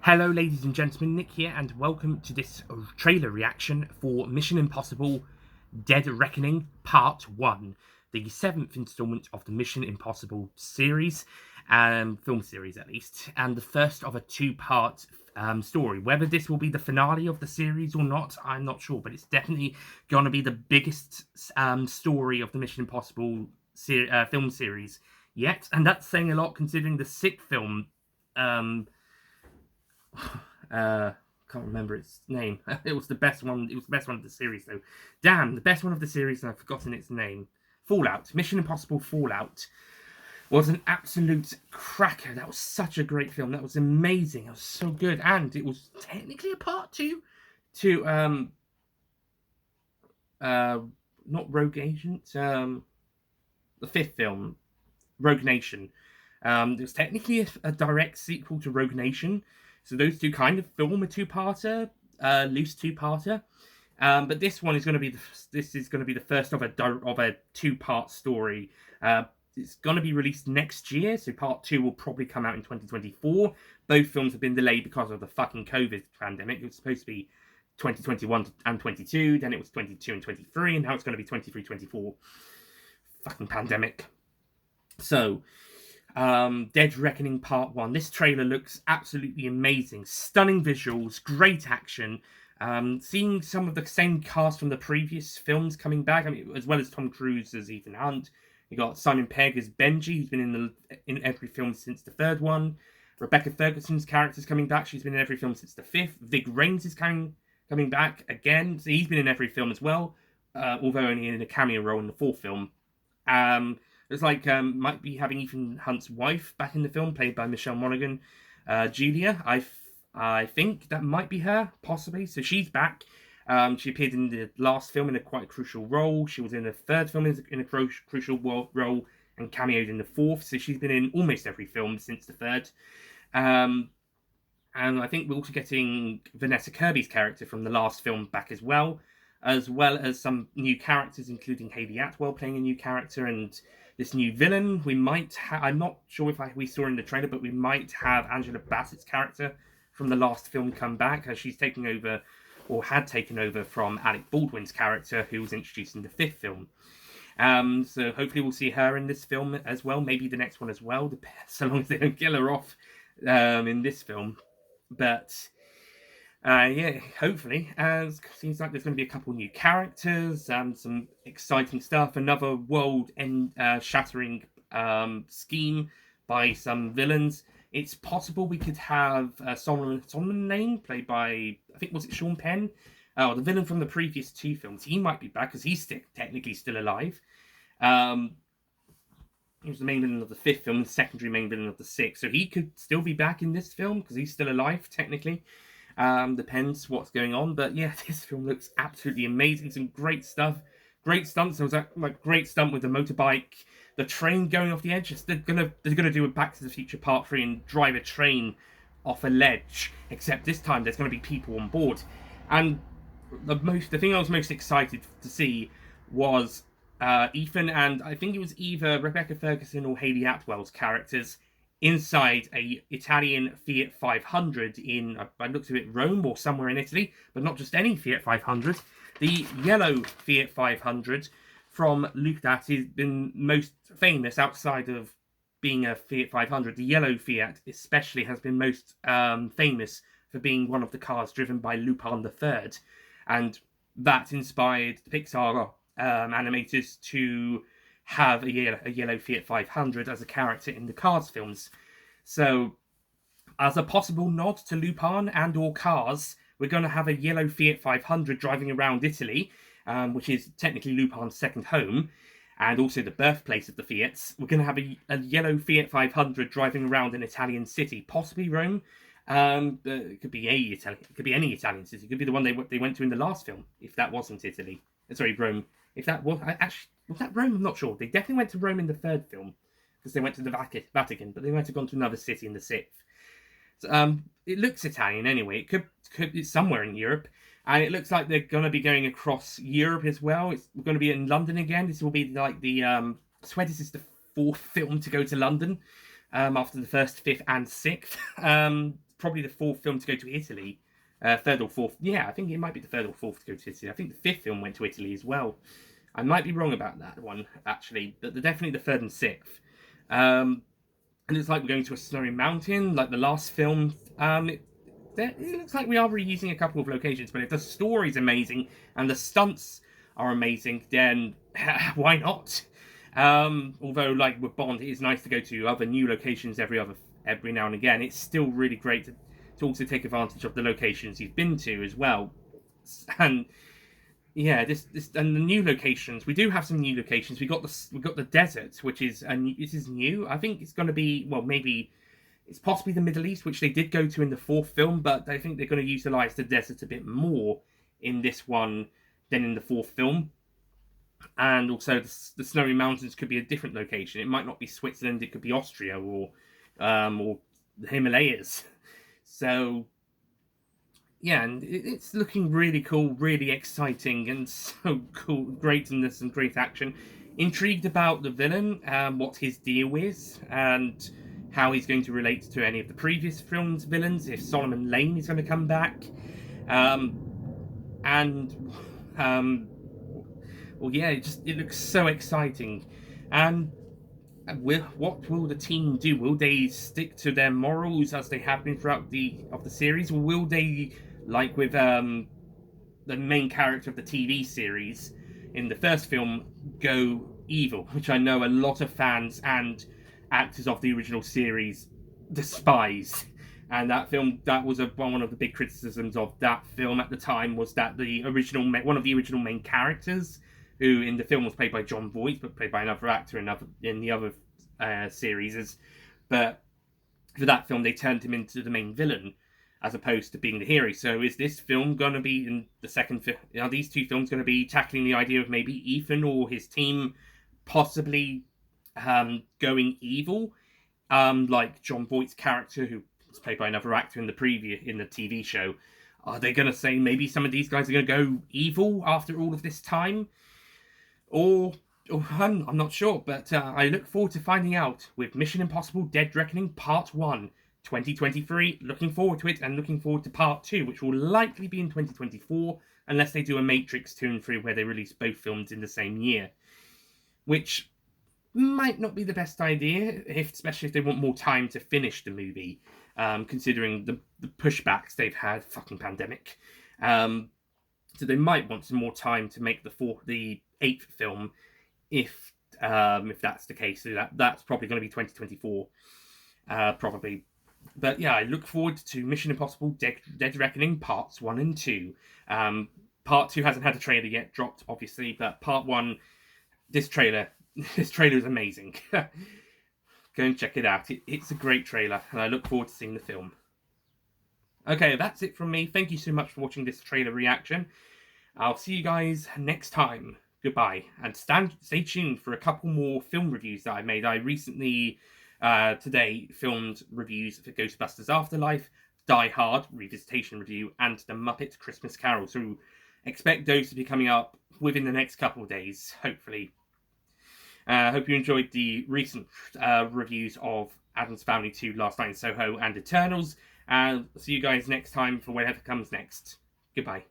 Hello, ladies and gentlemen, Nick here, and welcome to this trailer reaction for Mission Impossible Dead Reckoning Part 1, the seventh installment of the Mission Impossible series, film series at least, and the first of a two-part story. Whether this will be the finale of the series or not, I'm not sure, but it's definitely going to be the biggest story of the Mission Impossible film series yet, and that's saying a lot considering the sixth film. Can't remember its name. It was the best one. It was the best one of the series, though. Damn, the best one of the series, and I've forgotten its name. Fallout. Mission Impossible Fallout was an absolute cracker. That was such a great film. That was amazing. It was so good, and it was technically a part two to not Rogue Agent, the fifth film, Rogue Nation. It was technically a direct sequel to Rogue Nation. So those two kind of film a two-parter, loose two-parter. But this one is going to be the first of a two-part story. It's going to be released next year, so part two will probably come out in 2024. Both films have been delayed because of the fucking COVID pandemic. It was supposed to be 2021 and 22, then it was 22 and 23, and now it's going to be 23, 24. Fucking pandemic. So, Dead Reckoning Part 1. This trailer looks absolutely amazing. Stunning visuals, great action. Seeing some of the same cast from the previous films coming back, I mean, as well as Tom Cruise as Ethan Hunt. You got Simon Pegg as Benji, who's been in every film since the third one. Rebecca Ferguson's character's coming back. She's been in every film since the fifth. Vig Rhames is coming back again. So he's been in every film as well, although only in a cameo role in the fourth film. It's like might be having Ethan Hunt's wife back in the film, played by Michelle Monaghan, Julia. I think that might be her, possibly. So she's back. She appeared in the last film in a quite crucial role. She was in the third film in a crucial role and cameoed in the fourth. So she's been in almost every film since the third. And I think we're also getting Vanessa Kirby's character from the last film back as well as some new characters, including Hayley Atwell playing a new character and this new villain. We might I'm not sure if we saw in the trailer, but we might have Angela Bassett's character from the last film come back, as she's taking over, or had taken over from Alec Baldwin's character, who was introduced in the fifth film. So hopefully we'll see her in this film as well, maybe the next one as well, so long as they don't kill her off in this film. But yeah, hopefully. Seems like there's going to be a couple new characters, some exciting stuff, another world-shattering scheme by some villains. It's possible we could have Solomon Lane, played by, I think, was it Sean Penn? Oh, the villain from the previous two films. He might be back, because he's technically still alive. He was the main villain of the fifth film, the secondary main villain of the sixth. So he could still be back in this film, because he's still alive, technically. Depends what's going on, but yeah, this film looks absolutely amazing. Some great stuff, great stunts. There was a great stunt with the motorbike, the train going off the edge. They're gonna do a Back to the Future Part 3 and drive a train off a ledge. Except this time there's gonna be people on board, and the thing I was most excited to see was Ethan, and I think it was either Rebecca Ferguson or Hayley Atwell's characters inside a Italian Fiat 500 in, I looked at it, Rome or somewhere in Italy, but not just any Fiat 500. The yellow Fiat 500 from Luke that has been most famous outside of being a Fiat 500. The yellow Fiat especially has been most famous for being one of the cars driven by Lupin III. And that inspired the Pixar animators to have a yellow Fiat 500 as a character in the Cars films. So, as a possible nod to Lupin and or Cars, we're going to have a yellow Fiat 500 driving around Italy, which is technically Lupin's second home, and also the birthplace of the Fiats. We're going to have a yellow Fiat 500 driving around an Italian city, possibly Rome. It could be any Italian city. It could be the one they went to in the last film, if that wasn't Italy. Sorry, Rome. If that was actually, was that Rome? I'm not sure. They definitely went to Rome in the third film, because they went to the Vatican, but they might have gone to another city in the sixth. So, it looks Italian anyway. It could be somewhere in Europe, and it looks like they're going to be going across Europe as well. It's going to be in London again. This will be like the I swear this is the fourth film to go to London, after the first, fifth, and sixth. probably the fourth film to go to Italy. Third or fourth. Yeah, I think it might be the third or fourth to go to Italy. I think the fifth film went to Italy as well. I might be wrong about that one, actually. But they're definitely the third and sixth. And it's like we're going to a snowy mountain, like the last film. It looks like we are reusing a couple of locations, but if the story's amazing and the stunts are amazing, then why not? Although, like with Bond, it is nice to go to other new locations every now and again. It's still really great to also take advantage of the locations you've been to as well. And yeah, this and the new locations. We do have some new locations. We got the desert, which is this is new. I think it's going to be, well, maybe it's possibly the Middle East, which they did go to in the fourth film, but I think they're going to utilize the desert a bit more in this one than in the fourth film. And also, the snowy mountains could be a different location. It might not be Switzerland. It could be Austria or the Himalayas. So yeah, and it's looking really cool, really exciting, and so cool. Great in this and great action. Intrigued about the villain, what his deal is, and how he's going to relate to any of the previous films' villains. If Solomon Lane is going to come back, well, yeah, it looks so exciting. And what will the team do? Will they stick to their morals as they have been throughout the series, or will they, like with the main character of the TV series in the first film, go evil? Which I know a lot of fans and actors of the original series despise. And that film, that was one of the big criticisms of that film at the time, was that one of the original main characters, who in the film was played by Jon Voight, but played by another actor in the other series. But for that film, they turned him into the main villain, as opposed to being the hero. So is this film going to be, in the second film, are these two films going to be tackling the idea of maybe Ethan or his team possibly going evil? Like Jon Voight's character, who was played by another actor in the TV show. Are they going to say maybe some of these guys are going to go evil after all of this time? Or I'm not sure, but I look forward to finding out with Mission Impossible Dead Reckoning Part 1, 2023. Looking forward to it, and looking forward to Part 2, which will likely be in 2024, unless they do a Matrix 2 and 3 where they release both films in the same year. Which might not be the best idea, especially if they want more time to finish the movie, considering the pushbacks they've had. Fucking pandemic. So they might want some more time to make the eighth film, if that's the case. So that's probably going to be 2024, probably. But yeah, I look forward to Mission Impossible Dead Reckoning Parts 1 and 2. Part 2 hasn't had a trailer yet dropped, obviously, but Part 1, this trailer is amazing. Go and check it out. It's a great trailer, and I look forward to seeing the film. Okay, that's it from me. Thank you so much for watching this trailer reaction. I'll see you guys next time. Goodbye. And stay tuned for a couple more film reviews that I made. I recently, today, filmed reviews for Ghostbusters Afterlife, Die Hard, Revisitation Review, and The Muppet Christmas Carol. So expect those to be coming up within the next couple of days, hopefully. Hope you enjoyed the recent reviews of Addams Family 2, Last Night in Soho, and Eternals. And see you guys next time for whatever comes next. Goodbye.